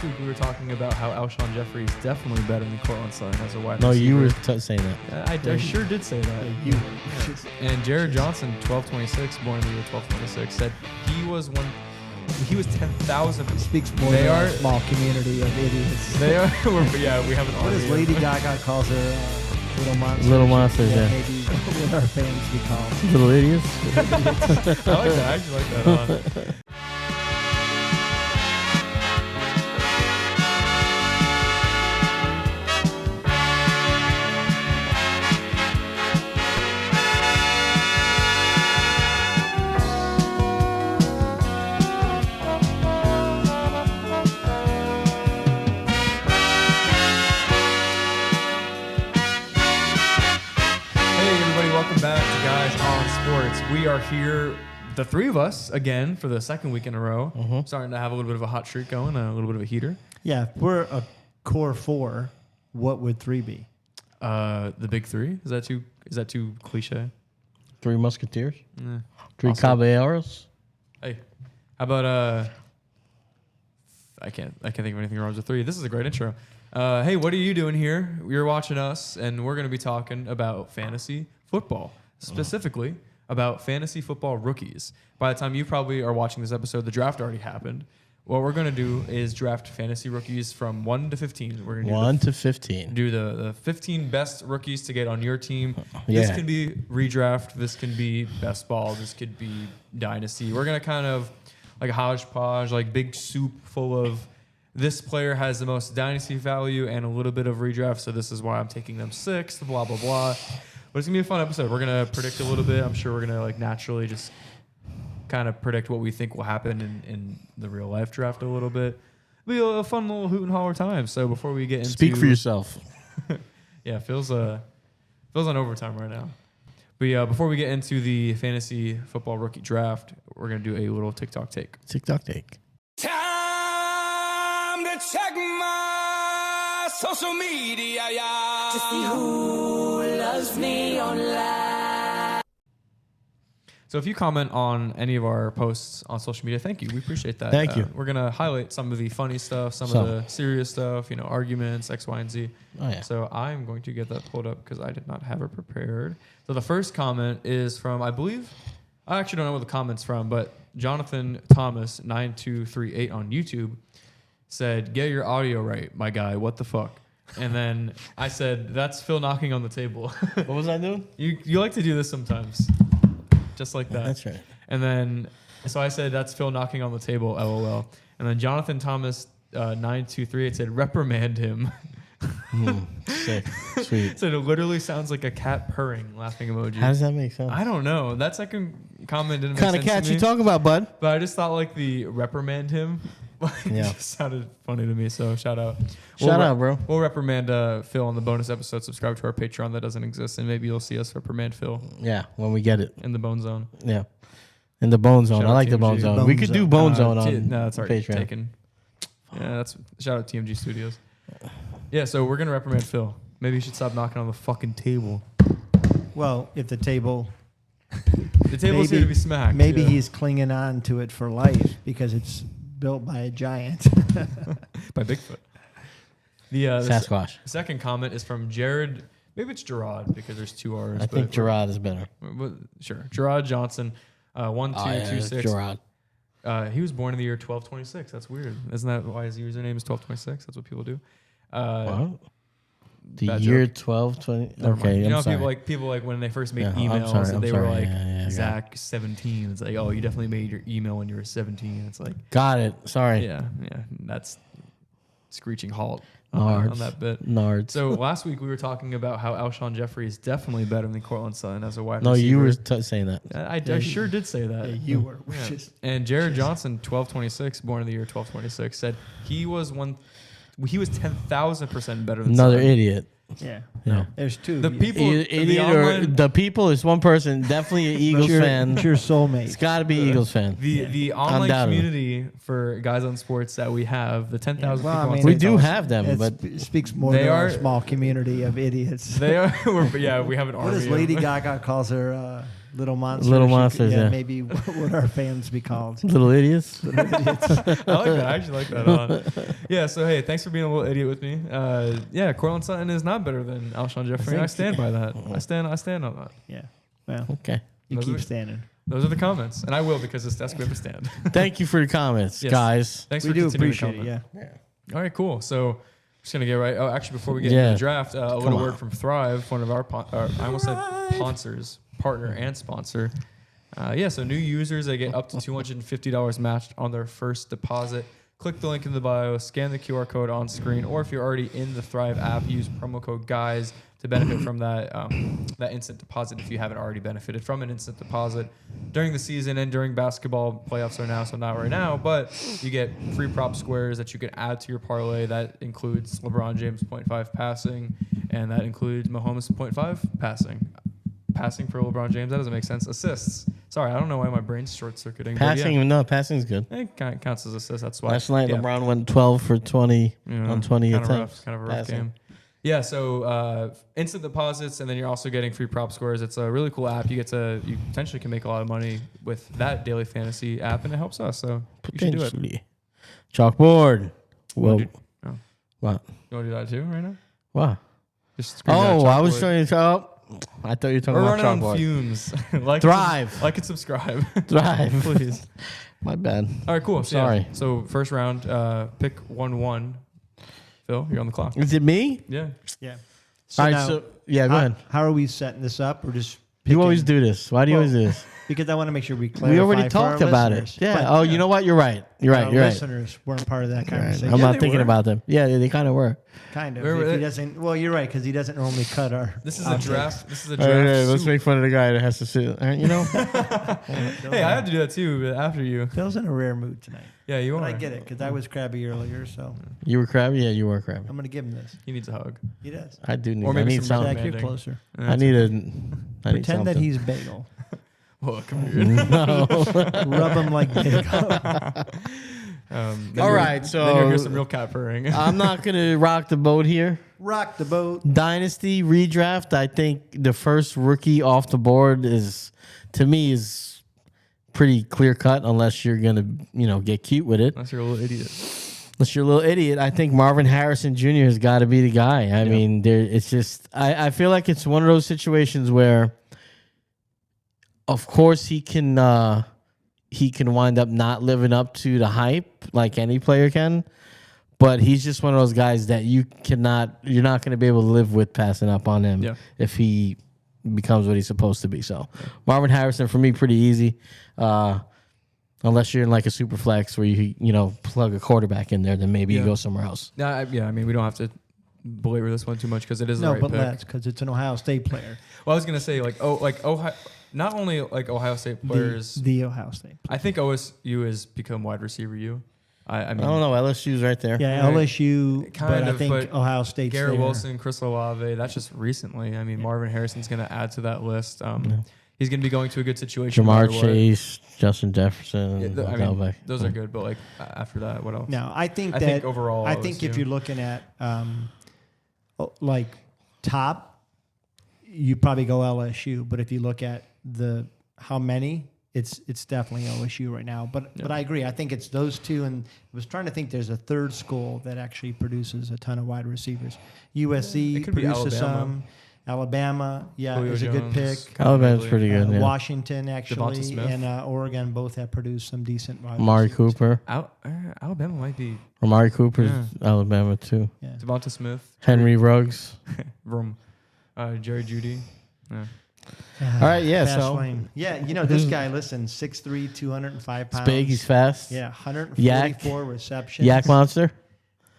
last week we were talking about how Alshon Jeffrey is definitely better than Cortland Sutton as a wide No, receiver. you were saying that. I sure did say that. You And Jared Johnson, 1226, born in the year 1226, said he was 10,000. speaks more They to are- a small community of idiots. They are. Yeah, we have an What army. is Lady Gaga calls her little monsters? Little monsters, yeah. Maybe what our fans be called. Little idiots. I like that. I actually like that a lot. Welcome back to Guys on Sports. We are here, the three of us, again for the second week in a row. Starting to have a little bit of a hot streak going, a little bit of a heater. Yeah, if we're a core four, what would three be? The big three. Is that too cliche? Three Musketeers. Three Also- Caballeros. Hey, how about I can't think of anything wrong with three. This is a great intro. Hey, what are you doing here? You're watching us, and we're going to be talking about fantasy football, specifically about fantasy football rookies. By the time you probably are watching this episode, the draft already happened. What we're going to do is draft fantasy rookies from 1 to 15. We're going to 1 to 15. do the 15 best rookies to get on your team. Yeah. This can be redraft. This can be best ball. This could be dynasty. We're going to kind of like a hodgepodge, like big soup full of this player has the most dynasty value and a little bit of redraft, so this is why I'm taking them 6th, blah, blah, blah. But it's going to be a fun episode. We're going to predict a little bit. I'm sure we're going to like naturally just kind of predict what we think will happen in the real life draft a little bit. It'll be a fun little hoot and holler time. So before we get into... Speak for yourself. Yeah, feels on overtime right now. But yeah, before we get into the fantasy football rookie draft, we're going to do a little TikTok take. TikTok take. Time to check my social media, yeah. To see who loves me online. So if you comment on any of our posts on social media, thank you. We appreciate that. Thank you. We're going to highlight some of the funny stuff, some of the serious stuff, arguments, X, Y, and Z. Oh, yeah. So I'm going to get that pulled up because I did not have it prepared. So the first comment is from, I actually don't know what the comment's from, but Jonathan Thomas 9238 on YouTube said, "Get your audio right, my guy. What the fuck?" And then I said, "That's Phil knocking on the table." What was I doing? You like to do this sometimes, just like that. That's right. And then so I said, "That's Phil knocking on the table." LOL. And then Jonathan Thomas 9238 said, "Reprimand him." Sick. Sweet. So it literally sounds like a cat purring, laughing emoji. How does that make sense? I don't know. That second comment didn't What make kind of sense cat to you me, talking about, bud? but I just thought like the reprimand him Yeah. just sounded funny to me. So shout out. Shout out, bro. We'll reprimand Phil on the bonus episode. Subscribe to our Patreon that doesn't exist, and maybe you'll see us reprimand Phil Yeah, when we get it. in the Bone Zone. Yeah. In the Bone Zone. Shout I out like the TMG. Bone Zone. Bone We could do Zone. Bone Zone on No, that's already Patreon. taken. Yeah, that's shout out TMG Studios. Yeah, so we're gonna reprimand Phil. Maybe you should stop knocking on the fucking table. Well, if the table, The table's here to be smacked. maybe yeah. he's clinging on to it for life because it's built by a giant. by Bigfoot. The Sasquatch. second comment is from Jared. Maybe it's Gerard because there's 2 R's. I think Gerard is better. Sure, Gerard Johnson. 1226. Gerard. He was born in the year 1226. That's weird. Isn't that why his username is 1226? That's what people do. What? The bad year joke. 1220. Never mind. Okay, You know, I'm sorry. people like when they first make Yeah, I'm emails, sorry, and I'm they were sorry. like Yeah, Zach 17. It's like, oh, you definitely made your email when you were 17. It's like, Got it. Sorry. yeah, that's screeching halt Nards. on that bit. Nards. So last week we were talking about how Alshon Jeffrey is definitely better than Cortland Sutton as a wide No, receiver. you were saying that. I sure did say that. Yeah, you were. Yeah. Just, And Jared Johnson, 1226, born in the year 1226, said he was 10,000% better than Another Sutton. idiot. yeah. Yeah. There's two. The of you. people, Idiot the or online, the people is one person. Definitely an Eagles It's your- fan. It's your soulmate. It's got to be Eagles fan. the online Undoubtedly. community for Guys on Sports that we have, the 10,000 Well, I people on mean, We TikTok, do have them, It but speaks more They to our are- small community of idiots. They are, we have an What army. is of- Lady Gaga calls her Little monsters. Little monsters, yeah. Maybe what would our fans be called? Little idiots. I like that. I actually like that a lot. Yeah, so hey, thanks for being a little idiot with me. Yeah, Cortland Sutton is not better than Alshon Jeffrey, and I stand by that. I stand on that. Yeah. Well, Okay. you Those keep are- standing. Those are the comments, and I will because this desk we have to stand. Thank you for your comments, Yes. guys. Thanks We for do continuing to appreciate it. comment. Yeah. All right, cool. So just gonna get right. Oh, actually, before we get Yeah. into the draft, a little on. word from Thrive, one of our I almost said sponsors, partner and sponsor. Yeah, so new users, they get up to $250 matched on their first deposit. Click the link in the bio, scan the QR code on screen, or if you're already in the Thrive app, use promo code GUYS to benefit from that that instant deposit if you haven't already benefited from an instant deposit during the season and during basketball. Playoffs are now, so not right now, but you get free prop squares that you can add to your parlay. That includes LeBron James 0.5 passing, and that includes Mahomes 0.5 passing. Passing for LeBron James, that doesn't make sense. Assists. Sorry, I don't know why my brain's short-circuiting. Passing, no, passing's good. It counts as assists. That's why. Last night, yeah. LeBron went 12 for 20 on 20 kind attempts. Kind of a rough passing. game. Yeah, so instant deposits, and then you're also getting free prop scores. It's a really cool app. You potentially can make a lot of money with that daily fantasy app, and it helps us. So you should do it. Potentially. Chalkboard. Whoa. Oh. What? You want to do that too right now? What? Just scream that Oh, I was chalkboard. trying to talk. I thought you were talking We're about running on chalkboard. fumes. Like Thrive. Like and subscribe. Thrive. Please. My bad. All right, cool. So, yeah, Sorry. so first round, pick 1-1. Phil, you're on the clock. Is it me? Yeah. Yeah. All right, now, so, yeah, go ahead. How are we setting this up? Or just You always picking- do this. Why do you Well, always do this? Because I want to make sure we clarify. We already for our talked about listeners. it. Yeah. But Oh, you know what? You're right. You're right. our You're right. listeners weren't part of that You're right. conversation. I'm Yeah, not they thinking were. about them. Yeah, they kind of were. Kind of. Where were If he they? doesn't. Well, you're right because he doesn't normally cut our. This is a outtakes. draft. This is a All draft. right, let's soup. make fun of the guy that has to sit. You know? Hey, I have to do that too, but after you. Phil's in a rare mood tonight. Yeah, you But are. I get it because I was crabby earlier, so You were crabby? Yeah, you were crabby. I'm gonna give him this. He needs a hug. He does. I do need. Or maybe I need some something. Jack, you're demanding. closer. I need a. I need Pretend that something. he's bagel. Well, come here. No. Rub him like bagel. Then All you'll- right, then you'll hear so- some real cat purring. I'm not gonna rock the boat here. Rock the boat. Dynasty redraft. I think the first rookie off the board is pretty clear cut. Unless you're gonna get cute with it. Unless you're a little idiot. Unless you're a little idiot, I think Marvin Harrison Jr. has got to be the guy. I mean, it's just I feel like it's one of those situations where, of course, he can wind up not living up to the hype like any player can, but he's just one of those guys that you're not going to be able to live with passing up on him if he becomes what he's supposed to be. So Marvin Harrison for me pretty easy. Unless you're in like a super flex where you plug a quarterback in there, then maybe you go somewhere else. I mean, we don't have to belabor this one too much because it is the No, right but pick. let's because it's an Ohio State player. Well, I was gonna say Ohio, not only like Ohio State players. The Ohio State. I think OSU has become wide receiver U. I mean, I don't know. LSU's right there. Yeah, Right. LSU, Kind but I of, think but Ohio State's Garrett there. Wilson, Chris Olave. That's just recently. I mean, Marvin Harrison's gonna add to that list. He's gonna be going to a good situation. Jamar no matter what. Chase, Justin Jefferson, Yeah, Odell Beckham. those are good, but like after that, what else? No, I think I that think overall, I think if OSU. you're looking at like top, you probably go LSU. But if you look at how many, it's definitely OSU right now. But I agree. I think it's those two. And I was trying to think. There's a third school that actually produces a ton of wide receivers. USC It could be produces Alabama. some. Alabama, Julio is a good pick. Jones, Alabama's pretty good. Yeah. Washington Devonta actually Smith. and Oregon both have produced some decent wide Amari receivers. Cooper. Alabama might be Amari Cooper's Yeah. Alabama too. Yeah. Devonta Smith, Henry Ruggs. Vroom, Jerry Jeudy. Yeah. All right, yeah. Fast So lane. Yeah, this guy, listen, 6'3", 205 it's pounds. big. He's fast. Yeah, 144 receptions. Yak monster.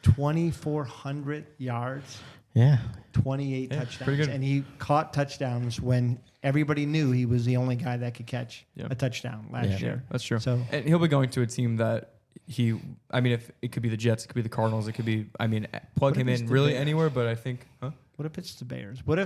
2,400 yards, Yeah. 28 Yeah, touchdowns. pretty good. And he caught touchdowns when everybody knew he was the only guy that could catch Yep. a touchdown last Yeah. year. That's true. So And he'll be going to a team that if it could be the Jets, it could be the Cardinals, it could be, plug What him if it's in the really Bears? anywhere, but I think, what if it's the Bears? What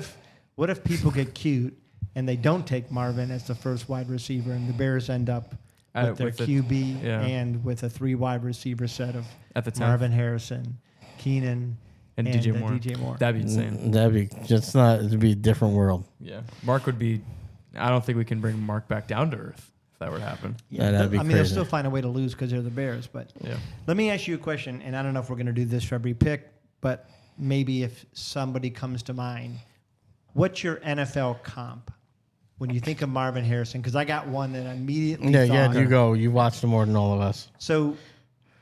if people get cute and they don't take Marvin as the first wide receiver and the Bears end up with their with the- QB yeah. and with a 3 wide receiver set of at the 10th, Marvin Harrison, Keenan, and DJ Moore. DJ Moore. That'd be insane. That'd be just not. It'd be a different world. Yeah. Mark would be I don't think we can bring Mark back down to earth if that were to happen. Yeah, that'd be I mean, they'll crazy. still find a way to lose because they're the Bears. But Yeah. let me ask you a question, and I don't know if we're going to do this for every pick, but maybe if somebody comes to mind, what's your NFL comp when you think of Marvin Harrison? Because I got one that I immediately thought. You go. You watched him more than all of us. So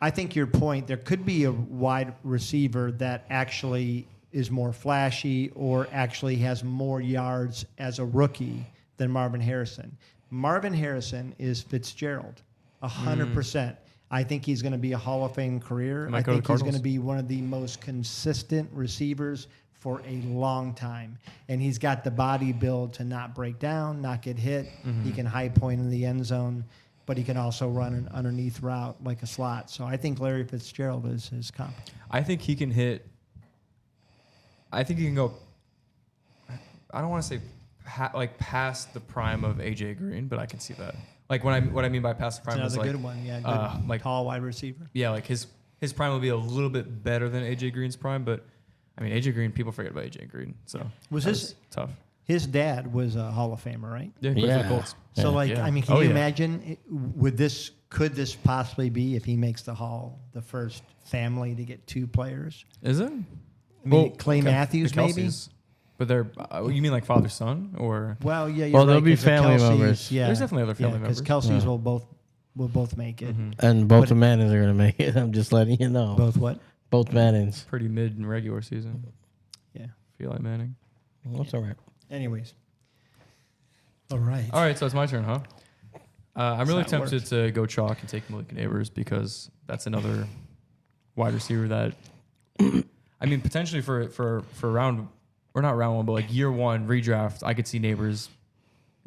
I think your point, there could be a wide receiver that actually is more flashy or actually has more yards as a rookie than Marvin Harrison. Marvin Harrison is Fitzgerald, 100%. I think he's going to be a Hall of Fame career. Might I go to think the he's going to Cardinals. be one of the most consistent receivers for a long time. And he's got the body build to not break down, not get hit. He can high point in the end zone, but he can also run an underneath route like a slot. So I think Larry Fitzgerald is his comp. I think he can hit. I think he can go. I don't want to say like past the prime of AJ Green, but I can see that. Like what I mean by past the That's prime is another like good one. Yeah, good, like tall wide receiver. yeah, like his prime will be a little bit better than AJ Green's prime, but I mean AJ Green, people forget about AJ Green, so Was that his- tough? His dad was a Hall of Famer, right? Yeah, he played for the Yeah. Colts. So, like, Yeah. I mean, can Oh, you yeah. imagine? Could this possibly be, if he makes the Hall, the first family to get 2 players? Is it? I mean, Clay Matthews, the maybe. Kelce's. But they're you mean like father son or Well, yeah. You're Well, right, there'll be 'cause the family Kelce's, members. Yeah, There's definitely other family because members. Kelsey's Yeah. will both make it. And both But- the Mannings are going to make it. I'm just letting you know. Both what? Both Mannings. pretty mid in regular season? Yeah. Feel like Manning. That's all right. Anyways. All right. All right, so it's my turn, huh? I'm really That's how it tempted to go chalk and take Malik Neighbors because that's another wide receiver that, I mean, potentially for round, or not round one, but like year one redraft, I could see Neighbors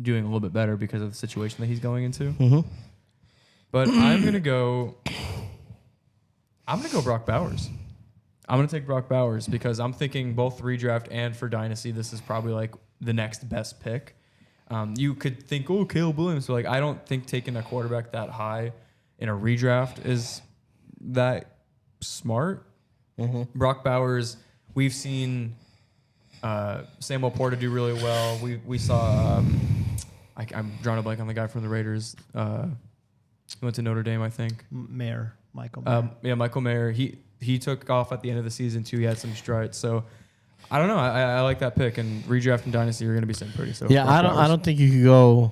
doing a little bit better because of the situation that he's going into. Mm-hmm. But I'm gonna go Brock Bowers. I'm gonna take Brock Bowers because I'm thinking both redraft and for dynasty, this is probably like the next best pick. You could think, oh, Caleb Williams, but like I don't think taking a quarterback that high in a redraft is that smart. Brock Bowers, we've seen Samuel Porter do really well. We saw I'm drawing a blank on the guy from the Raiders. He went to Notre Dame, I think. Mayer, Michael Mayer. Yeah, Michael Mayer. He took off at the end of the season too. He had some strides. So I don't know. I like that pick. And redraft and dynasty are going to be sitting pretty. So Yeah, Brock I Bowers. don't think you could go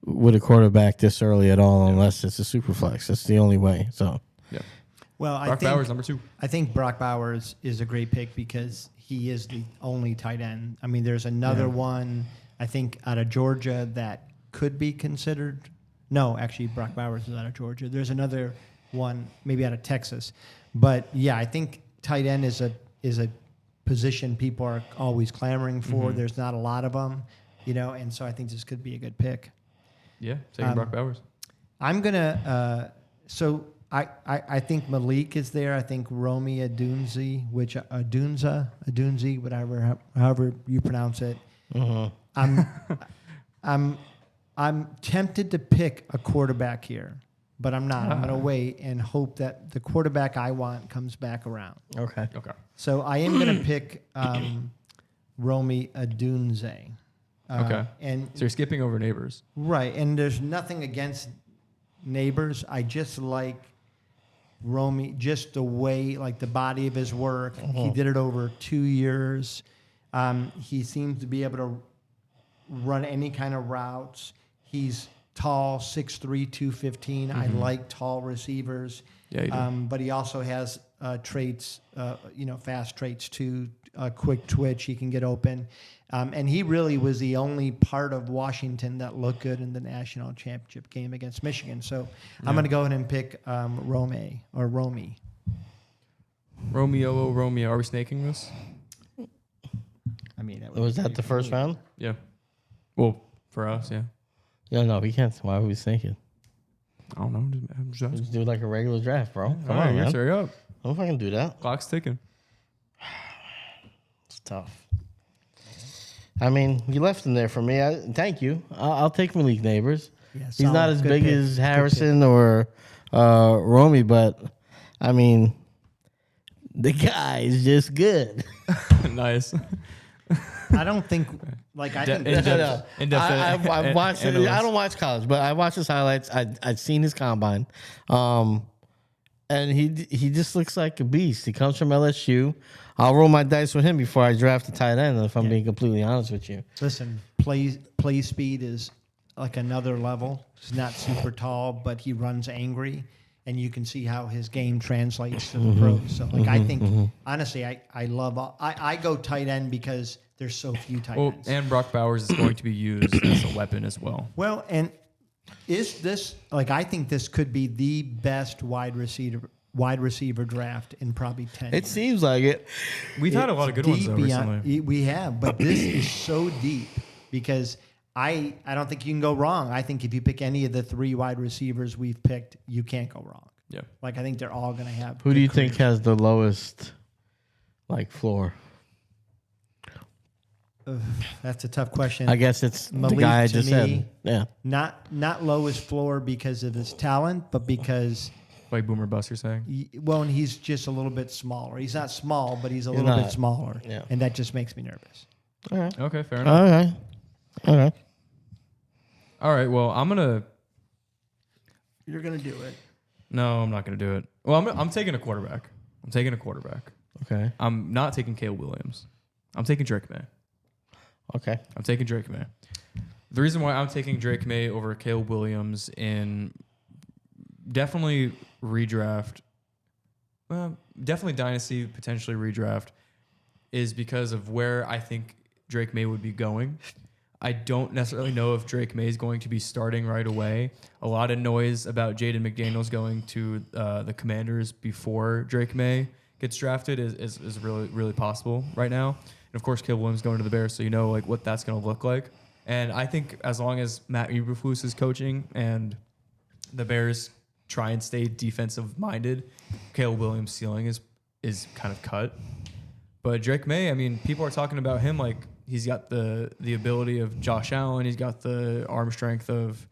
with a quarterback this early at all unless it's a super flex. That's the only way. So Yeah, Well, I Brock think Bowers number 2. I think Brock Bowers is a great pick because he is the only tight end. I mean, there's another one, I think, out of Georgia that could be considered. No, actually, Brock Bowers is out of Georgia. There's another one, maybe out of Texas. But, yeah, I think tight end is a position people are always clamoring for. There's not a lot of them, and so I think this could be a good pick. Yeah, taking Brock Bowers. I'm going to so I think Malik is there. I think Romy Adunzi, which Adunzi, whatever, however you pronounce it. I'm tempted to pick a quarterback here, but I'm not. I'm going to wait and hope that the quarterback I want comes back around. okay. Okay. So I am going to pick Romy Adunze. Okay. And So you're skipping over Neighbors. right, and there's nothing against Neighbors. I just like Romy, just the way, like the body of his work. He did it over 2 years. He seems to be able to run any kind of routes. He's tall, 6'3", 215. I like tall receivers. Yeah, you do. But he also has traits, fast traits too, quick twitch. He can get open. And he really was the only part of Washington that looked good in the national championship game against Michigan. So I'm going to go ahead and pick Romy. Romeo. Are we snaking this? I mean, Was that the first round? Yeah. Well, for us, yeah. No, we can't. Why would we think it? I don't know. I'm just asking. Just do like a regular draft, bro. Come All right, on, man. hurry up. Don't fucking do that. Clock's ticking. It's tough. I mean, you left him there for me. Thank you. I'll take Malik Neighbors. Yeah, He's not solid. as Good big pick. as Harrison or Romy, but I mean, the guy is just good. Nice. I don't think Like I think I've watched it. I don't watch college, but I watch his highlights. I've seen his combine, and he just looks like a beast. He comes from LSU. I'll roll my dice with him before I draft a tight end. If I'm being completely honest with you, listen, play speed is like another level. He's not super tall, but he runs angry, and you can see how his game translates to the pros. So like I think honestly, I love I go tight end because there's so few tight ends. And Brock Bowers is going to be used as a weapon as well. Well, and is this like I think this could be the best wide receiver draft in probably 10 years. it seems like it. We've had a lot of good ones though recently. We have, but this is so deep because I don't think you can go wrong. I think if you pick any of the 3 wide receivers we've picked, you can't go wrong. Yeah. Like I think they're all going to have. Who do you think has the lowest, like, floor? That's a tough question. I guess it's Malik, the guy I to just me, said. Yeah. Not lowest floor because of his talent, but because Like Boomer Bust, you're saying? and he's just a little bit smaller. He's not small, but he's a little bit smaller, and that just makes me nervous. All right. Okay, fair enough. Okay. All right, well, You're gonna do it. No, I'm not gonna do it. Well, I'm taking a quarterback. Okay. I'm not taking Caleb Williams. I'm taking Drake May. Okay. I'm taking Drake May. The reason why I'm taking Drake May over Caleb Williams in definitely redraft, definitely dynasty, potentially redraft, is because of where I think Drake May would be going. I don't necessarily know if Drake May is going to be starting right away. A lot of noise about Jaden McDaniels going to the Commanders before Drake May gets drafted is really, really possible right now. And of course, Caleb Williams going to the Bears, so you know like what that's going to look like. And I think as long as Matt Eberflus is coaching and the Bears try and stay defensive minded, Caleb Williams' ceiling is kind of cut. But Drake May, I mean, people are talking about him like he's got the ability of Josh Allen. He's got the arm strength of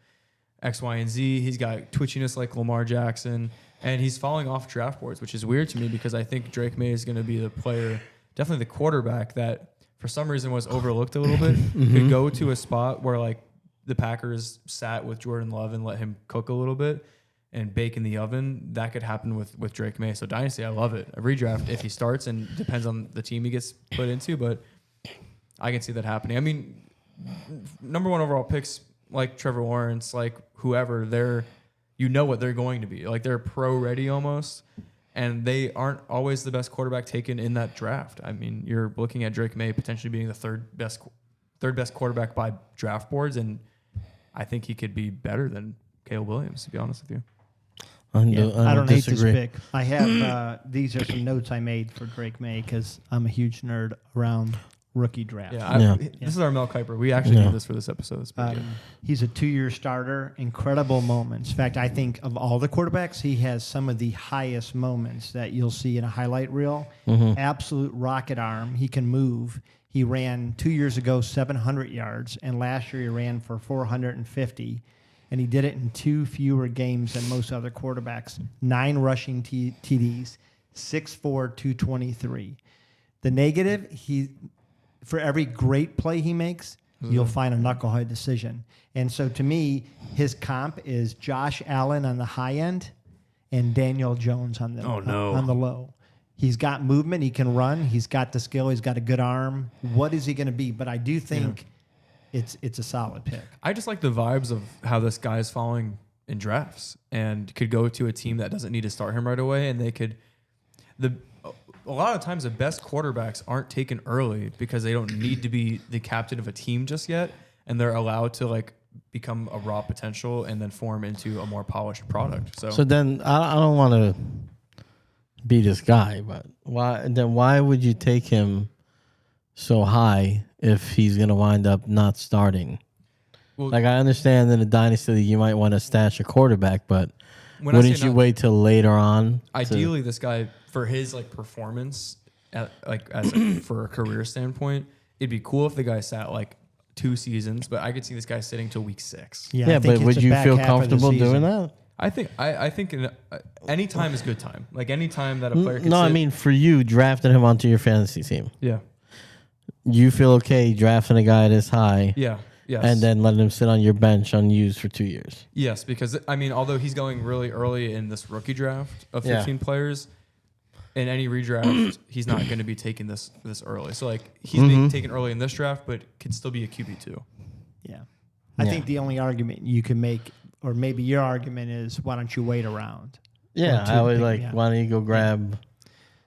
X, Y, and Z. He's got twitchiness like Lamar Jackson. And he's falling off draft boards, which is weird to me because I think Drake May is going to be the player, definitely the quarterback that for some reason was overlooked a little bit. Could go to a spot where like the Packers sat with Jordan Love and let him cook a little bit and bake in the oven. That could happen with Drake May. So Dynasty, I love it. A redraft if he starts, and depends on the team he gets put into, but I can see that happening. I mean, number 1 overall picks like Trevor Lawrence, like whoever, you know what they're going to be. Like they're pro ready almost, and they aren't always the best quarterback taken in that draft. I mean, you're looking at Drake May potentially being the third best quarterback by draft boards, and I think he could be better than Caleb Williams, to be honest with you. I don't hate this pick. I have these are some notes I made for Drake May because I'm a huge nerd around rookie draft. This is our Mel Kiper. We actually did this for this episode. He's a 2-year starter. Incredible moments. In fact, I think of all the quarterbacks, he has some of the highest moments that you'll see in a highlight reel. Absolute rocket arm. He can move. He ran 2 years ago 700 yards, and last year he ran for 450. And he did it in 2 fewer games than most other quarterbacks. 9 rushing TDs, 6'4", 223. The negative, for every great play he makes, you'll find a knucklehead decision. And so to me, his comp is Josh Allen on the high end and Daniel Jones on the on the low. He's got movement. He can run. He's got the skill. He's got a good arm. What is he going to be? But I do think it's a solid pick. I just like the vibes of how this guy is falling in drafts and could go to a team that doesn't need to start him right away, and they could a lot of times the best quarterbacks aren't taken early because they don't need to be the captain of a team just yet, and they're allowed to like become a raw potential and then form into a more polished product. So then I don't want to be this guy, but why would you take him so high if he's going to wind up not starting? Well, like I understand in a dynasty league you might want to stash a quarterback, but wouldn't you wait till later on? Ideally, this guy, for his like performance, for a career standpoint, it'd be cool if the guy sat like 2 seasons. But I could see this guy sitting till week 6. Yeah, but would you feel comfortable doing that? I think any time is good time. Like any time that a player. I mean for you drafting him onto your fantasy team. Yeah. you feel okay drafting a guy this high Yeah. Yes. and then letting him sit on your bench unused for 2 years. Yes, because I mean, although he's going really early in this rookie draft of 15 players, in any redraft, he's not going to be taken this early. So like he's being taken early in this draft, but could still be a QB2. Yeah. I think the only argument you can make, or maybe your argument is, why don't you wait around? Yeah, I would why don't you go grab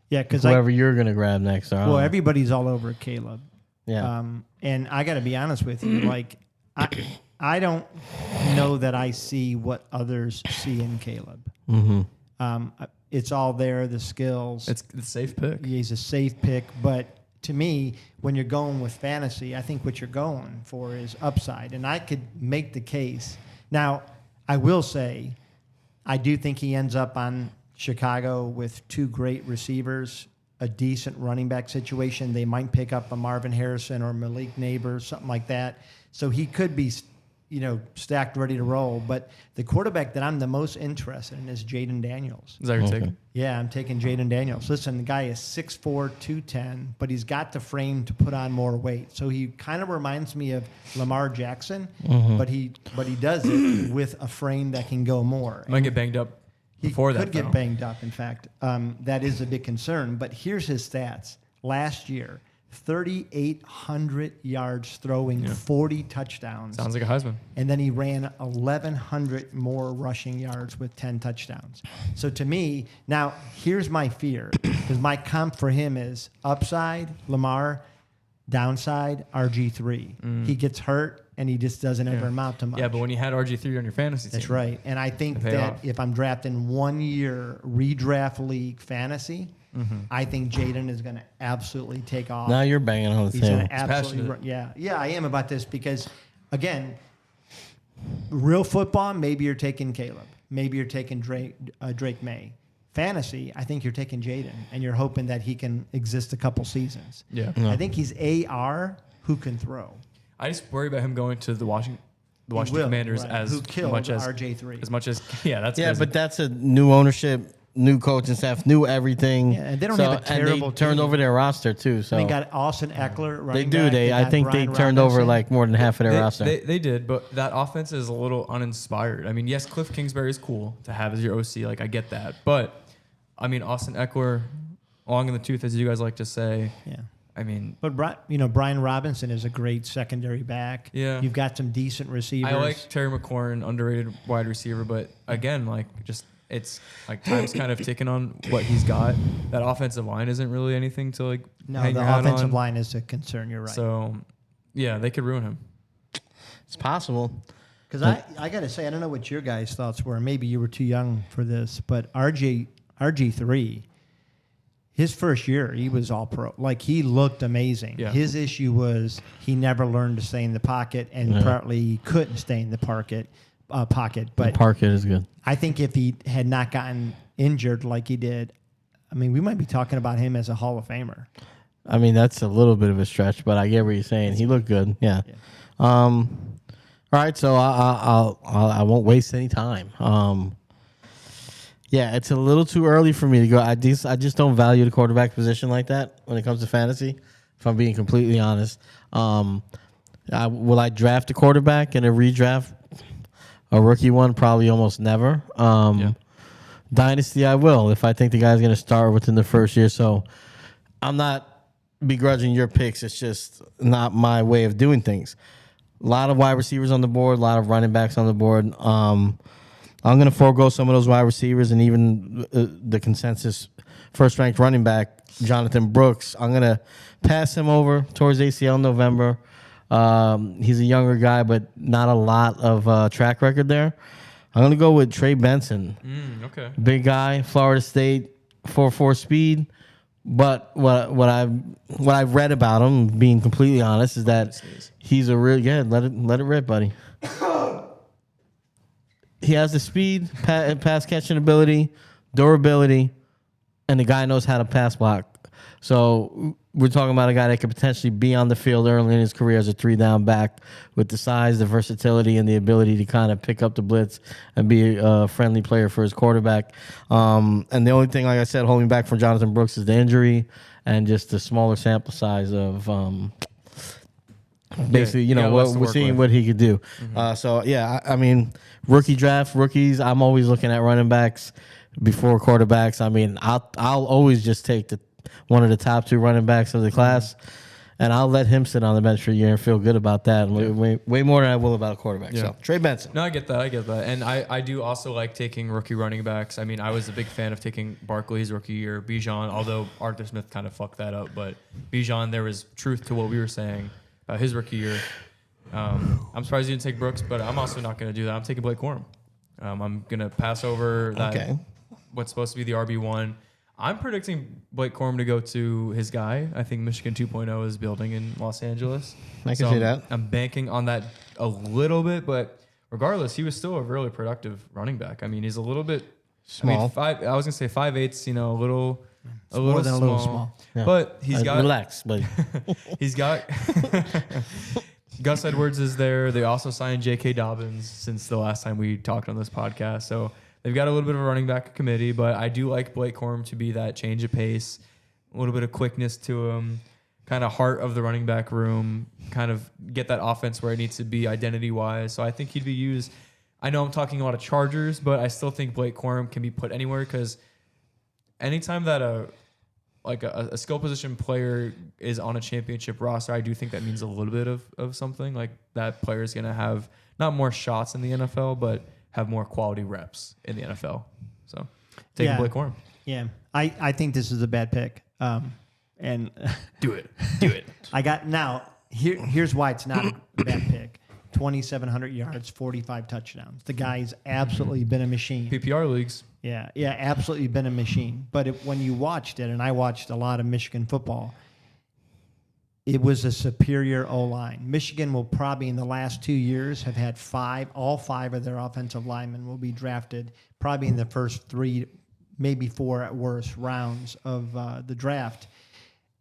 because whoever you're going to grab next? Well, everybody's all over Caleb. Yeah. And I got to be honest with you, like I don't know that I see what others see in Caleb. It's all there, the skills. It's a safe pick. He's a safe pick, but to me, when you're going with fantasy, I think what you're going for is upside, and I could make the case. Now, I will say, I do think he ends up on Chicago with 2 great receivers, a decent running back situation. They might pick up a Marvin Harrison or Malik Neighbors, something like that. So he could be, stacked, ready to roll. But the quarterback that I'm the most interested in is Jaden Daniels. Is that your take? Yeah, I'm taking Jaden Daniels. Listen, the guy is 6'4", 210, but he's got the frame to put on more weight. So he kind of reminds me of Lamar Jackson, but he does it with a frame that can go more. Might get banged up before that. He could get banged up, in fact. That is a big concern. But here's his stats. Last year, 3,800 yards throwing, 40 touchdowns. Sounds like a Heisman. And then he ran 1,100 more rushing yards with 10 touchdowns. So to me, now here's my fear, because my comp for him is upside, Lamar, downside, RG3. He gets hurt, and he just doesn't ever amount to much. Yeah, but when you had RG3 on your fantasy team. That's right. And I think that if I'm drafting 1 year redraft league fantasy, I think Jaden is going to absolutely take off. Now you're banging on the He's table. going to absolutely, yeah, I am about this because, again, real football, maybe you're taking Caleb, maybe you're taking Drake May. Fantasy, I think you're taking Jaden, and you're hoping that he can exist a couple seasons. Yeah, I think he's AR who can throw. I just worry about him going to the Washington Commanders as who killed much as RJ3. As much as that's yeah, crazy. but that's a new ownership, new coaching staff, new everything. Yeah, and they don't have a terrible and they turned team. over their roster too. So They got Austin Eckler. they running do. back. I think Brian they turned over Robinson. like more than half of their roster. They did, but that offense is a little uninspired. I mean, yes, Cliff Kingsbury is cool to have as your OC. Like, I get that. But, I mean, Austin Eckler, long in the tooth, as you guys like to say. Yeah. I mean, But Brian Robinson is a great secondary back. Yeah. You've got some decent receivers. I like Terry McLaurin, underrated wide receiver. But, again, like, just it's like time's kind of ticking on what he's got. That offensive line isn't really anything to, like, hang the your hat offensive on. line is a concern. You're right. So, yeah, they could ruin him. It's possible. Because I got to say, I don't know what your guys' thoughts were. Maybe you were too young for this, but RG3, his first year, he was all pro. Like, he looked amazing. Yeah. His issue was he never learned to stay in the pocket, and partly he couldn't stay in the pocket. But Parkett is good. I think if he had not gotten injured like he did, I mean, we might be talking about him as a Hall of Famer. I mean, that's a little bit of a stretch, but I get what you're saying. He looked good. Yeah. All right, so I won't waste any time. Yeah, it's a little too early for me to go. I just don't value the quarterback position like that when it comes to fantasy, if I'm being completely honest. Will I draft a quarterback in a redraft? A rookie one, probably almost never. Dynasty, I will, if I think the guy's going to start within the first year. So I'm not begrudging your picks. It's just not my way of doing things. A lot of wide receivers on the board, a lot of running backs on the board. I'm going to forego some of those wide receivers and even the consensus first-ranked running back, Jonathan Brooks. I'm going to pass him over towards ACL in November. He's a younger guy, but not a lot of track record there. I'm going to go with Trey Benson. Okay. Big guy, Florida State, 4.4 speed. But what I've read about him, being completely honest, is that he's a real let it rip, buddy. He has the speed, pass catching ability, durability, and the guy knows how to pass block. So we're talking about a guy that could potentially be on the field early in his career as a 3-down back with the size, the versatility, and the ability to kind of pick up the blitz and be a friendly player for his quarterback. And the only thing, like I said, holding back from Jonathan Brooks is the injury and just the smaller sample size of basically, Yeah, you know, got less what to we're work seeing with. what he could do. So yeah, I mean, rookies. I'm always looking at running backs before quarterbacks. I mean, I'll always just take one of the top 2 running backs of the class, and I'll let him sit on the bench for a year and feel good about that, and way more than I will about a quarterback. Yeah. So Trey Benson. No, I get that. And I do also like taking rookie running backs. I mean, I was a big fan of taking Barkley's rookie year, Bijan, although Arthur Smith kind of fucked that up. But Bijan, there was truth to what we were saying about his rookie year. I'm surprised you didn't take Brooks, but I'm also not going to do that. I'm taking Blake Corum. I'm going to pass over that what's supposed to be the RB1. I'm predicting Blake Corum to go to his guy. I think Michigan 2.0 is building in Los Angeles. I can see that. I'm banking on that a little bit, but regardless, he was still a really productive running back. I mean, he's a little bit Small. I was gonna say 5'8", a little more than a little small. Yeah. But he's got relax, but he's got Gus Edwards is there. They also signed J.K. Dobbins since the last time we talked on this podcast. So they've got a little bit of a running back committee, but I do like Blake Corum to be that change of pace, a little bit of quickness to him, kind of heart of the running back room, kind of get that offense where it needs to be identity-wise. So I think he'd be used. I know I'm talking a lot of Chargers, but I still think Blake Corum can be put anywhere because anytime that a skill position player is on a championship roster, I do think that means a little bit of something. Like that player is going to have not more shots in the NFL, but have more quality reps in the NFL. So take Blake Corum. Yeah, I think this is a bad pick. And Do it. I got now. Here's why it's not a bad pick. 2,700 yards, 45 touchdowns. The guy's absolutely been a machine. PPR leagues. Yeah, absolutely been a machine. But when you watched it, and I watched a lot of Michigan football, it was a superior O-line. Michigan will probably in the last 2 years have had all five of their offensive linemen will be drafted probably in the first 3, maybe 4 at worst rounds of the draft.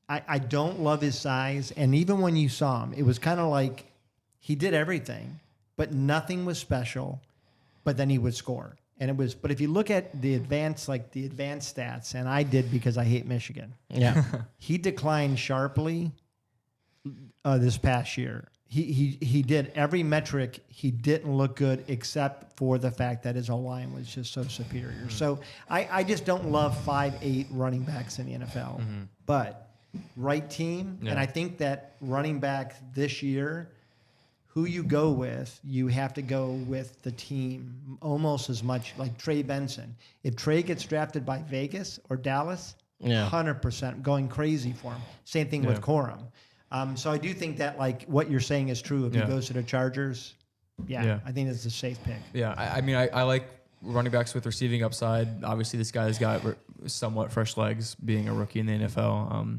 I don't love his size, and even when you saw him, it was kind of like he did everything, but nothing was special, but then he would score. And it was, but if you look at the advanced stats, and I did because I hate Michigan. yeah, He declined sharply this past year. He did every metric. He didn't look good except for the fact that his O-line was just so superior. So I just don't love 5'8" running backs in the NFL. But right team, and I think that running back this year, who you go with, you have to go with the team almost as much like Trey Benson. If Trey gets drafted by Vegas or Dallas, 100% going crazy for him. Same thing with Corum. So I do think that like what you're saying is true. If he goes to the Chargers, I think it's a safe pick. Yeah, I mean, I like running backs with receiving upside. Obviously, this guy's got somewhat fresh legs being a rookie in the NFL.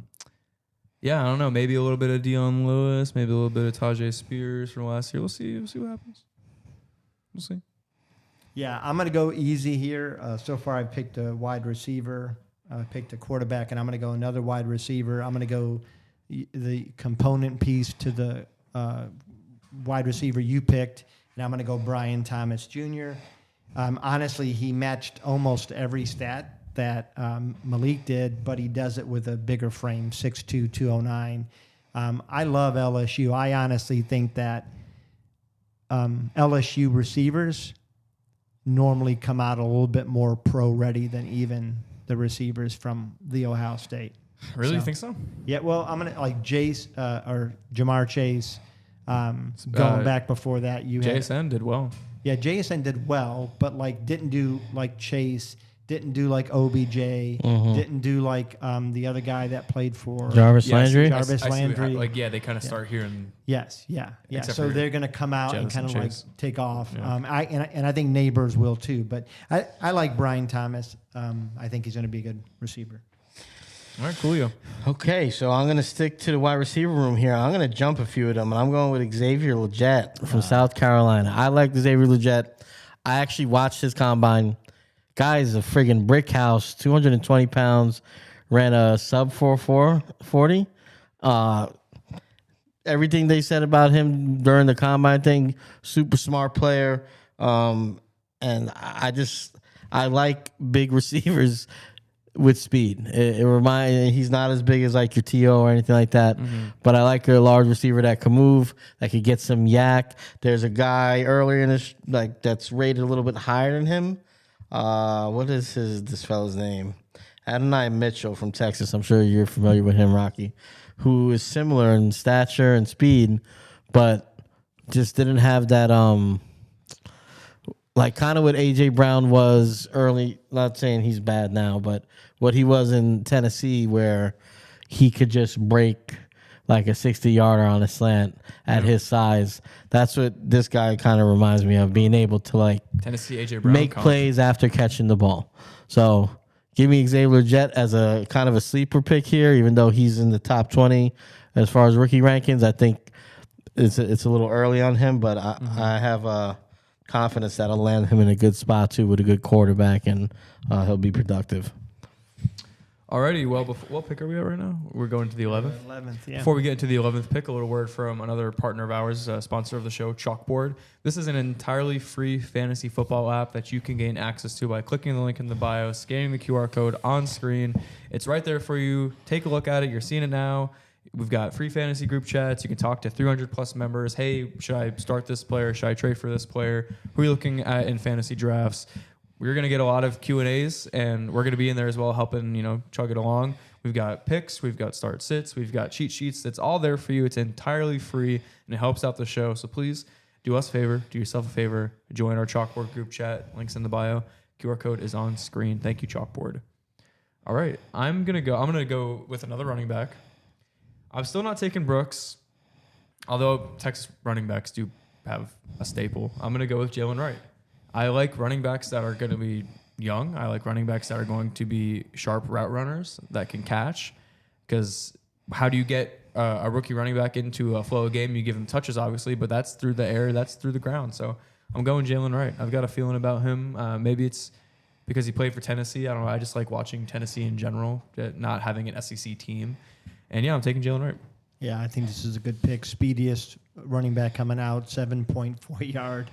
I don't know. Maybe a little bit of Dion Lewis, maybe a little bit of Tajay Spears from last year. We'll see what happens. We'll see. Yeah, I'm going to go easy here. So far, I've picked a wide receiver, picked a quarterback, and I'm going to go another wide receiver. I'm going to go the component piece to the wide receiver you picked, and I'm going to go Brian Thomas Jr. Honestly, he matched almost every stat that Malik did, but he does it with a bigger frame, 6'2", 209. I love LSU. I honestly think that LSU receivers normally come out a little bit more pro-ready than even the receivers from the Ohio State. Really? You think so? Yeah, well, I'm going to like Jace or Jamar Chase. Going back before that, you had JSN did well. Yeah, JSN did well, but like didn't do like Chase, didn't do like OBJ, didn't do like the other guy that played for Jarvis Landry. Jarvis Landry. They kind of start here and Yes, yeah. Except So for they're going to come out and kind of like Chase. take off. Yeah. I think Neighbors will too, but I like Brian Thomas. I think he's going to be a good receiver. all right, coolio. Okay, so I'm going to stick to the wide receiver room here. I'm going to jump a few of them, and I'm going with Xavier Legette from South Carolina. I like Xavier Legette. I actually watched his combine. Guy is a friggin' brick house, 220 pounds, ran a sub 4.40. Everything they said about him during the combine thing, super smart player. And I like big receivers with speed. He's not as big as like your T.O. or anything like that, but I like a large receiver that can move, that could get some yak. There's a guy earlier in this that's rated a little bit higher than him. What is this fella's name? Adonai Mitchell from Texas. I'm sure you're familiar with him, Rocky, who is similar in stature and speed, but just didn't have that like kind of what A.J. Brown was early. Not saying he's bad now, but what he was in Tennessee, where he could just break like a 60-yarder on a slant at his size. That's what this guy kind of reminds me of, being able to like Tennessee A.J. Brown make plays after catching the ball. So give me Xavier Jet as a kind of a sleeper pick here, even though he's in the top 20 as far as rookie rankings. I think it's a little early on him, but I have confidence that'll land him in a good spot too with a good quarterback, and he'll be productive. Alrighty, well, what pick are we at right now? We're going to the 11th. 11th, yeah. Before we get into the 11th pick, a little word from another partner of ours, sponsor of the show, CHALKBOARD. This is an entirely free fantasy football app that you can gain access to by clicking the link in the bio, scanning the QR code on screen. It's right there for you. Take a look at it. You're seeing it now. We've got free fantasy group chats. You can talk to 300 plus members. Hey, should I start this player? Should I trade for this player? Who are you looking at in fantasy drafts? We're going to get a lot of Q&As, and we're going to be in there as well helping, chug it along. We've got picks. We've got start sits. We've got cheat sheets. It's all there for you. It's entirely free, and it helps out the show. So please do us a favor. Do yourself a favor. Join our CHALKBOARD group chat. Links in the bio. QR code is on screen. Thank you, CHALKBOARD. All right. I'm going to go with another running back. I'm still not taking Brooks, although Texas running backs do have a staple. I'm going to go with Jalen Wright. I like running backs that are going to be young. I like running backs that are going to be sharp route runners that can catch, because how do you get a rookie running back into a flow of game? You give him touches, obviously, but that's through the air, that's through the ground. So I'm going Jalen Wright. I've got a feeling about him. Maybe it's because he played for Tennessee. I don't know. I just like watching Tennessee in general, not having an SEC team. And, yeah, I'm taking Jalen Wright. Yeah, I think this is a good pick. Speediest running back coming out, 7.4 yard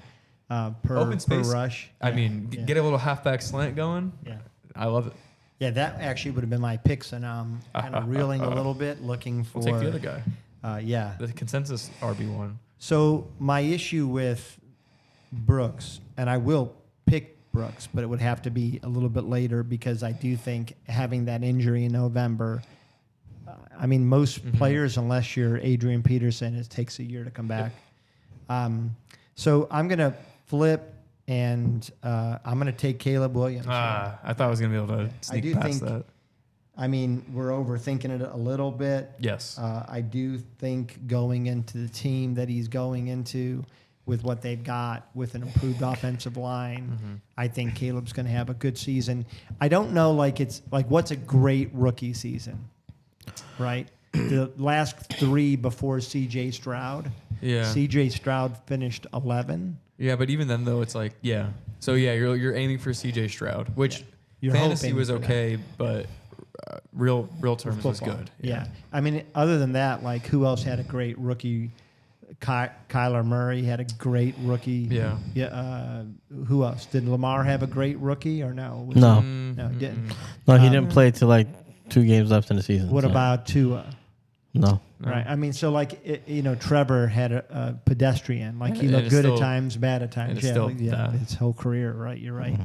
per Open space. per rush. I mean, get a little halfback slant going. Yeah. I love it. Yeah, that actually would have been my pick, so now I'm kind of reeling a little bit, looking for... We'll take the other guy. Yeah. The consensus RB1. So my issue with Brooks, and I will pick Brooks, but it would have to be a little bit later, because I do think having that injury in November... most players, unless you're Adrian Peterson, it takes a year to come back. So I'm going to flip, and I'm going to take Caleb Williams. I thought I was going to be able to sneak past that. We're overthinking it a little bit. Yes. I do think going into the team that he's going into with what they've got with an improved offensive line, I think Caleb's going to have a good season. I don't know, what's a great rookie season? Right? The last three before C.J. Stroud. Yeah. C.J. Stroud finished 11. Yeah, but even then, though, it's like, yeah. So, yeah, you're aiming for C.J. Stroud, which You're fantasy hoping was for okay, but real terms was Football. good. Yeah. Other than that, who else had a great rookie? Kyler Murray had a great rookie. Yeah. Yeah. Who else? Did Lamar have a great rookie or no? No. No, he didn't. No, he didn't play till 2 games left in the season. What so. about Tua? No. Right. Trevor had a pedestrian. He And looked it's good still- at times, bad at times. and it's still that. His whole career, right? You're right.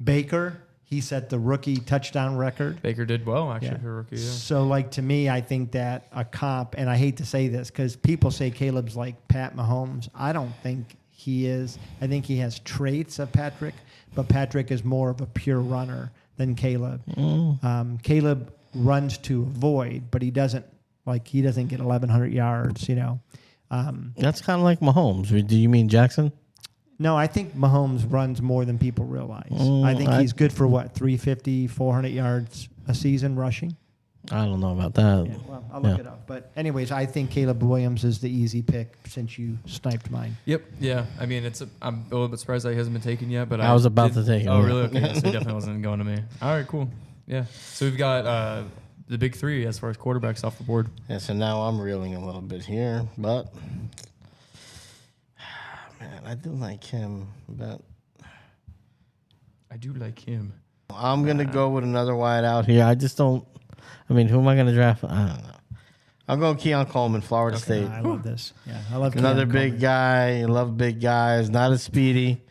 Baker, he set the rookie touchdown record. Baker did well, actually, Yeah. for a rookie. Yeah. So, to me, I think that a comp, and I hate to say this because people say Caleb's like Pat Mahomes. I don't think he is. I think he has traits of Patrick, but Patrick is more of a pure runner than Caleb. Caleb runs to avoid, but he doesn't get 1,100 yards. That's kind of like Mahomes. Do you mean Jackson? No, I think Mahomes runs more than people realize. I think he's good for 350, 400 yards a season rushing. I don't know about that. Yeah, well, I'll look it up. But anyways, I think Caleb Williams is the easy pick since you sniped mine. Yep. Yeah. I'm a little bit surprised that he hasn't been taken yet, but I was about to take him. Oh, really? Okay. So he definitely wasn't going to me. All right. Cool. Yeah. So we've got the big three as far as quarterbacks off the board. Yeah. So now I'm reeling a little bit here, but man, I do like him, but I do like him. I'm going to go with another wide out here. I just don't. I mean, who am I going to draft? I don't know. I'll go Keon Coleman, Florida State. I love this. Yeah, I love Another Keon big Coleman. guy. I love big guys. Not as speedy.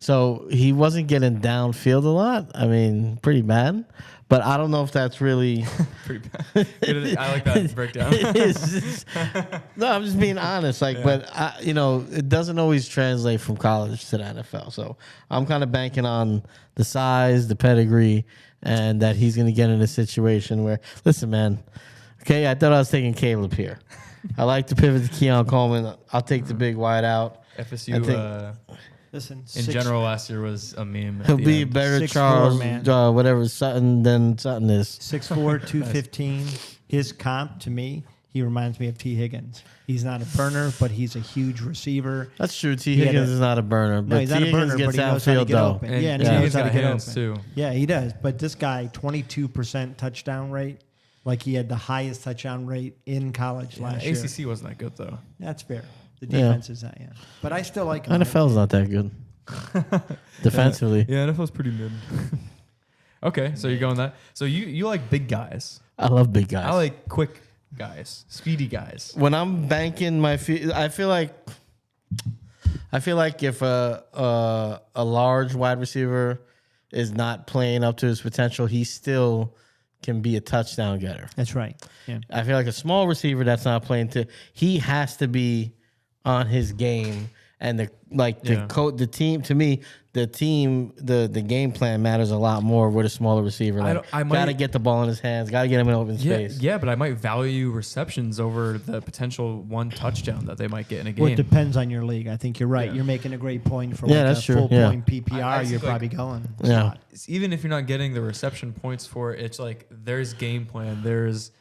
So he wasn't getting downfield a lot. I mean, pretty bad. But I don't know if that's really. Pretty bad. I like that breakdown. No, I'm just being honest. But it doesn't always translate from college to the NFL. So I'm kind of banking on the size, the pedigree, and that he's going to get in a situation where, listen, man. Okay, I thought I was taking Caleb here. I like to pivot to Keon Coleman. I'll take the big wide out. FSU. Listen, In general, last year was a meme. He'll be better 6'4", Charles, man. Whatever Sutton than Sutton is. 6'4", 215. His comp, to me, he reminds me of T. Higgins. He's not a burner, but he's a huge receiver. That's true. T. He had Higgins a- is not a burner, but No, he's T. not a Higgins burner, gets but he knows how to outfield get though. open. And Yeah, and T. he knows Higgins how to got get hands, open. too. Yeah, he does. But this guy, 22% touchdown rate. Like he had the highest touchdown rate in college last year. ACC wasn't that good though. That's fair. The Yeah. defense is that, yeah. But I still like him. NFL's not that good defensively. Yeah, NFL's pretty mid. Okay, so you're going that. So you like big guys. I love big guys. I like quick guys, speedy guys. When I'm banking my fee, I feel like if a large wide receiver is not playing up to his potential, he still can be a touchdown getter. That's right. Yeah. I feel like a small receiver that's not playing he has to be on his game, and the team, to me, the game plan matters a lot more with a smaller receiver. I might- Got to get the ball in his hands, got to get him in open space. Yeah, but I might value receptions over the potential one touchdown that they might get in a game. Well, it depends on your league. I think you're right. Yeah. You're making a great point for Yeah, like that's a true. full Yeah. point PPR. I You're think, like- probably going. Yeah. spot. Even if you're not getting the reception points for it, it's like there's game plan, there's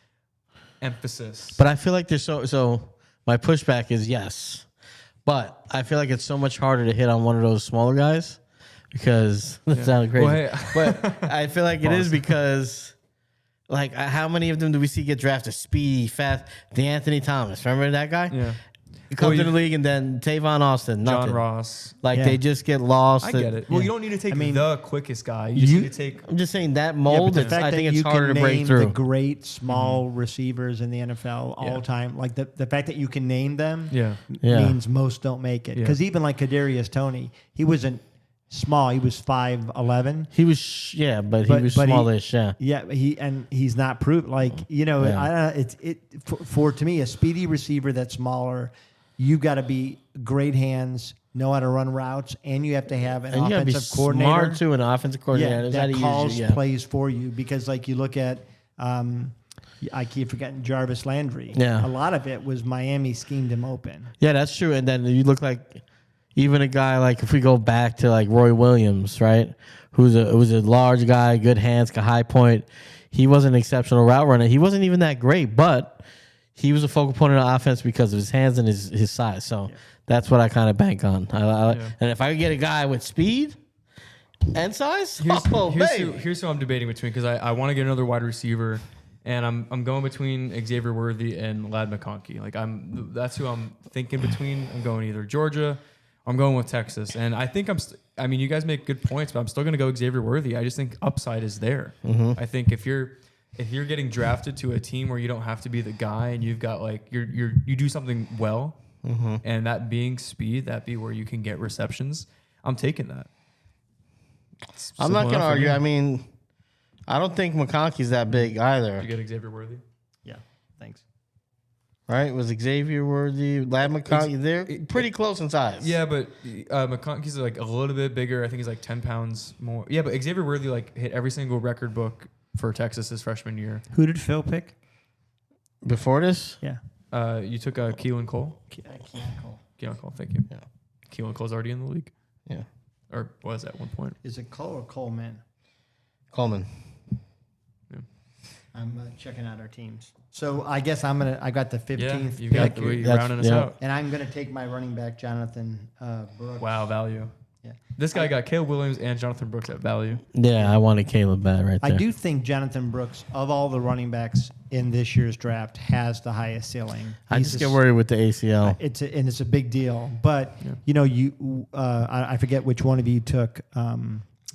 emphasis. But I feel like there's so my pushback is yes, but I feel like it's so much harder to hit on one of those smaller guys because that sounded crazy. Well, hey- but I feel like it is because like how many of them do we see get drafted? Speedy, fast, DeAnthony Thomas. Remember that guy? yeah, He comes Well, to the league and then Tavon Austin, nothing. John Ross. Like Yeah. they just get lost. I get it. Well, you don't need to take the quickest guy. You just need to take. I'm just saying that Yeah, mold. but the fact I that think it's you harder can to break name through. the great small receivers in the NFL all Yeah. time, like the fact that you can name them, Yeah. means most don't make it. Yeah. Because even like Kadarius Toney, he wasn't small. He was 5'11". He was but he was but smallish. Yeah. Yeah, he's not proved like Yeah. for to me a speedy receiver that's smaller. You got to be great hands, know how to run routes, and you have to have an And you gotta be offensive coordinator. smart too, an offensive coordinator. Yeah, Knows how that to calls use you, yeah. plays for you because like you look at. I keep forgetting Jarvis Landry. Yeah. A lot of it was Miami schemed him open. Yeah, that's true. And then you look like even a guy like if we go back to like Roy Williams, right? Who's a large guy, good hands, high point. He wasn't an exceptional route runner. He wasn't even that great, but he was a focal point of the offense because of his hands and his size. So that's what I kind of bank on. And if I could get a guy with speed and size, Here's who I'm debating between because I want to get another wide receiver, and I'm going between Xavier Worthy and Lad McConkey. Like that's who I'm thinking between. I'm going either Georgia, or I'm going with Texas, and I think I mean, you guys make good points, but I'm still going to go Xavier Worthy. I just think upside is there. I think if you're getting drafted to a team where you don't have to be the guy and you've got like you do something well, and that being speed, that be where you can get receptions, I'm taking that. It's I'm not simple going to enough for argue. me. I mean, I don't think McConkey's that big either. You get Xavier Worthy. Yeah. Thanks. Right? Was Xavier Worthy, Lad McConkey? They're pretty close in size. Yeah, but McConkey's like a little bit bigger. I think he's like 10 pounds more. Yeah, but Xavier Worthy like hit every single record book for Texas his freshman year. Who did Phil pick? Before this? Yeah. You took Keelan Cole. Keelan Cole, thank you. Yeah. Keelan Cole's already in the league, Yeah. or was at one point. Is it Cole or Coleman? Coleman. I'm checking out our teams. So I guess I got the 15th Yeah, you pick. got the That's- rounding us yeah. out. And I'm going to take my running back, Jonathan Brooks. Wow, value. Yeah. This guy got Caleb Williams and Jonathan Brooks at value. Yeah, I wanted Caleb bad right there. I do think Jonathan Brooks, of all the running backs in this year's draft, has the highest ceiling. I just get worried with the ACL. It's a big deal. But I forget which one of you took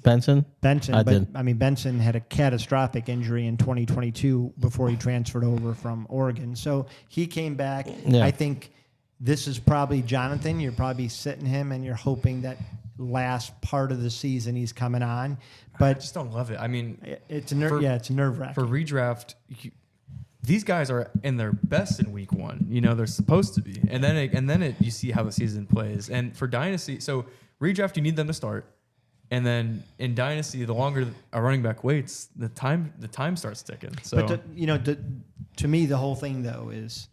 Benson? Benson. I but did. I mean, Benson had a catastrophic injury in 2022 before he transferred over from Oregon. So he came back. Yeah. I think this is probably Jonathan. You're probably sitting him and you're hoping that last part of the season he's coming on. I But just don't love it. I mean, it's nerve wracking. for redraft, these guys are in their best in week 1. They're supposed to be, and then you see how the season plays. And for dynasty, so redraft, you need them to start, and then in dynasty, the longer a running back waits, the time starts ticking. So, But to me, the whole thing though is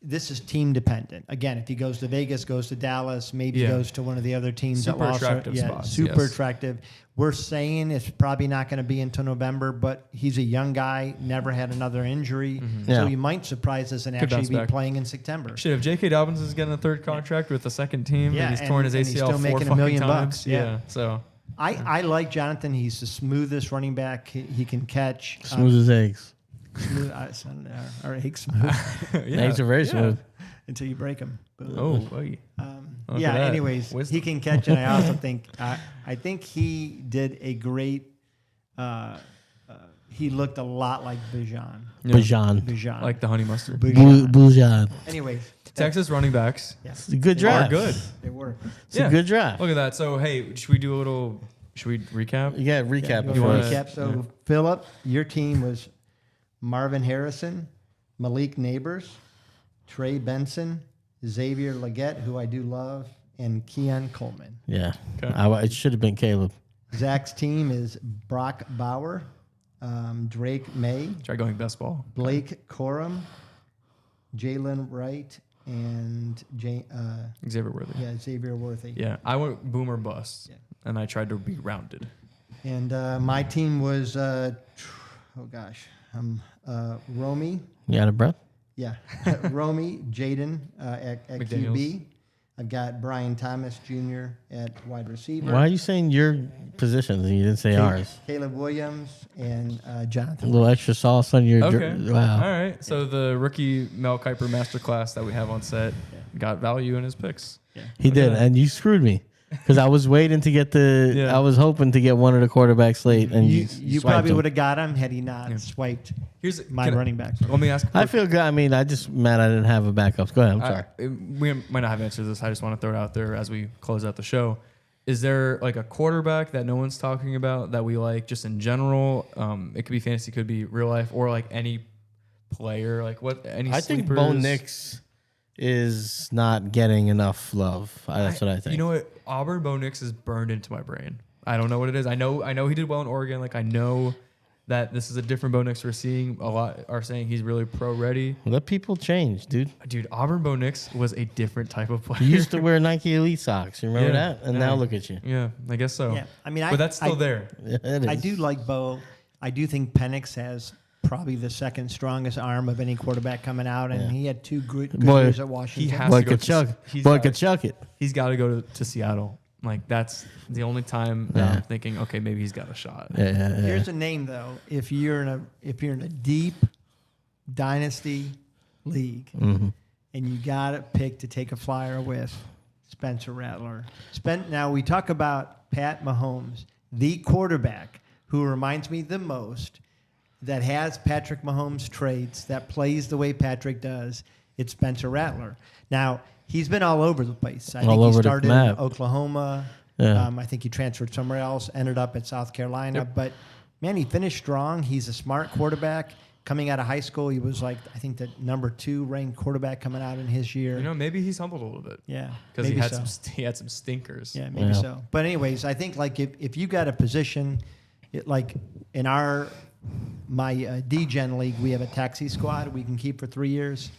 this is team dependent. Again, if he goes to Vegas, goes to Dallas, maybe goes to one of the other teams Super that lost. attractive spots, Super yes. attractive. We're saying it's probably not going to be until November, but he's a young guy, never had another injury, so Yeah. he might surprise us and Could actually bounce be back. playing in September. shit, if J.K. Dobbins is getting a third contract with the second team, Yeah, and he's torn his and he's ACL still 4 making $1 fucking million times, bucks, yeah. So I like Jonathan. He's the smoothest running back. He can catch. Smooth as eggs. Smooth, or eggs smooth Eggs are very smooth. until you break them. Oh, boy. Look Yeah. at that. Anyways, Wisdom. he can catch, and I also think I think he did a great. He looked a lot like Bijan. Yeah. Bajan. Like the honey mustard. Bujan. Anyways, Texas running backs. It's a good Are draft. good. they were. It's a good draft. Look at that. So, hey, should we do a little? Should we recap? You got to recap You it want for to us. recap? So, Philip, your team was Marvin Harrison, Malik Neighbors, Trey Benson, Xavier Leggett, who I do love, and Keon Coleman. Yeah. Okay. It should have been Caleb. Zach's team is Brock Bauer, Drake May, Try going best ball. Blake Corum, Jalen Wright, and Xavier Worthy. Xavier Worthy. Yeah, I went boomer bust, Yeah. and I tried to be rounded. And my team was, Romy. You out of breath? Yeah, Romy, Jaden at McDaniels. QB. I've got Brian Thomas Jr. at wide receiver. Why are you saying your positions and you didn't say ours? Caleb Williams and A Jonathan. little extra sauce on your Okay. wow. All right. So the rookie Mel Kiper masterclass that we have on set got value in his picks. He did, and you screwed me because I was waiting to get Yeah. I was hoping to get one of the quarterbacks late, and You swiped probably him. would have got him had he not swiped my can I- running back. Let me ask. I feel good. I mean, I just mad I didn't have a backup. Go ahead. I'm sorry. We might not have answered this. I just want to throw it out there as we close out the show. Is there like a quarterback that no one's talking about that we like just in general? It could be fantasy, could be real life, or like any player. Like what? Any I think sleepers? Bo Nix is not getting enough love. That's what I think. You know what? Auburn Bo Nix is burned into my brain. I don't know what it is. I know he did well in Oregon. Like I know that this is a different Bo Nix we're seeing. A lot are saying he's really pro ready. Let people change, dude. Dude, Auburn Bo Nix was a different type of player. You used to wear Nike Elite socks. You remember Yeah. that? And now look at you. Yeah, I guess so. Yeah, I mean, but that's still there. Yeah, it is. I do like Bo. I do think Penix has probably the second strongest arm of any quarterback coming out, and he had two good Boy, years at Washington. He has Boy to go could to- chuck. he's Boy got- could chuck it. He's got to go to Seattle. Like that's the only time that I'm thinking, okay, maybe he's got a shot. Yeah. Here's a name though. If you're in a deep dynasty league, Mm-hmm. and you got to pick to take a flyer with Spencer Rattler. Now we talk about Pat Mahomes, the quarterback who reminds me the most, that has Patrick Mahomes traits, that plays the way Patrick does. It's Spencer Rattler. Now he's been all over the place. I think All he over the started in map. Oklahoma. Yeah. I think he transferred somewhere else, ended up at South Carolina. But, man, he finished strong. He's a smart quarterback. Coming out of high school, he was like, I think, the number 2 ranked quarterback coming out in his year. You know, maybe he's humbled a little bit. Yeah. Because he maybe had so. he had some stinkers. Yeah, maybe so. But anyways, I think like if you got a position, like in my D-Gen league, we have a taxi squad we can keep for 3 years.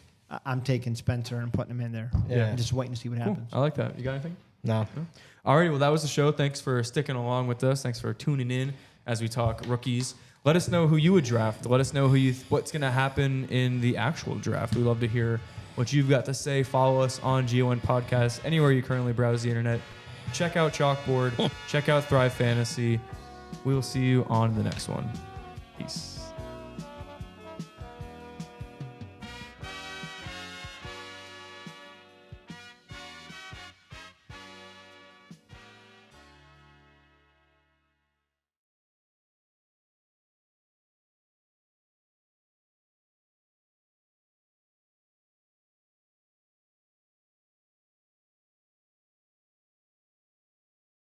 I'm taking Spencer and putting him in there. Yeah. And just waiting to see what Cool. happens. I like that. You got anything? No. Alrighty, well, that was the show. Thanks for sticking along with us. Thanks for tuning in as we talk rookies. Let us know who you would draft. Let us know what's going to happen in the actual draft. We love to hear what you've got to say. Follow us on GON Podcast anywhere you currently browse the internet. check out Chalkboard. Check out Thrive Fantasy. We will see you on the next one. Peace.